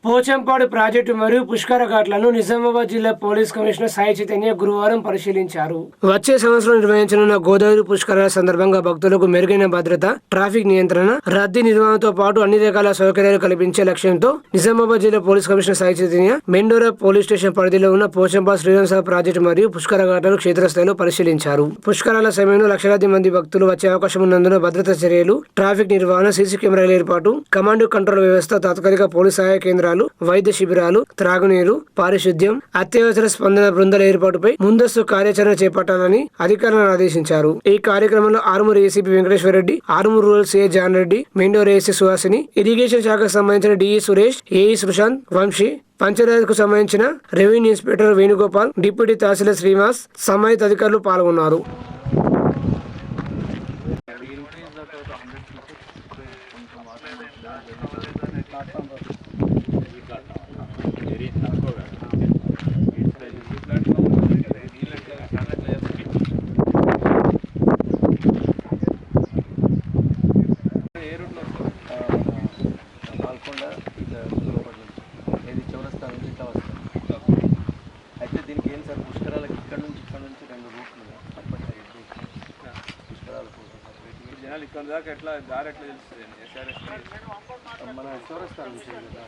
Pochampadu project మరియు పుష్కర ఘాట్లను నిజామాబాద్ జిల్లా police commissioner Sai Chaitanya గురువారం పరిశీలించారు. వచ్చే సంవత్సరం నిర్వహించనున్న గోదావరి పుష్కరాల సందర్భంగా భక్తులకు మెరుగైన భద్రత, ట్రాఫిక్ నియంత్రణ, రద్దీ నిర్వహణతో పాటు అన్ని రకాల సౌకర్యాలు కల్పించే లక్ష్యంతో నిజామాబాద్ జిల్లా police commissioner Sai Chaitanya Mendora police station పరిధిలో ఉన్న పోచంపాడు శ్రీరామ్ ప్రాజెక్టు మరియు పుష్కర ఘాట్లను క్షేత్రస్థాయిలో పరిశీలించారు. పుష్కరాల సమయంలో లక్షలాది మంది భక్తులు వచ్చే అవకాశం ఉన్నందున భద్రతా చర్యలు, ట్రాఫిక్ నిర్వహణ, సీసీ కెమెరాల ఏర్పాటు, కమాండ్ కంట్రోల్ వ్యవస్థ, తాత్కాలిక పోలీస్ సహాయ కేంద్రాలు, వైద్య శిబిరాలు, త్రాగునీరు, పారిశుద్ధ్యం, అత్యవసర స్పందన బృందాల ఏర్పాటుపై ముందస్తు కార్యాచరణ చేపట్టాలని అధికారులను ఆదేశించారు. ఈ కార్యక్రమంలో Armoor ACP Venkateswara Reddy, Armoor rural CI John Reddy, Mendora AC Suhasini, irrigation శాఖకు సంబంధించిన డిఈ సురేష్, ఏఈ సుశాంత్, వంశీ, పంచాయతీకు సంబంధించిన revenue inspector Venugopal, deputy tahsildar Srinivas, సంబంధిత అధికారులు పాల్గొన్నారు. అయితే దీనికి ఏం సార్ పుష్కరాలకి ఇక్కడ నుంచి రెండు రూట్లు పుష్కరాలకు జనాలు ఇక్కడ దాకా ఎట్లా దారి ఎట్లా తెలుస్తుంది? మన చౌరస్తా నుంచి కదా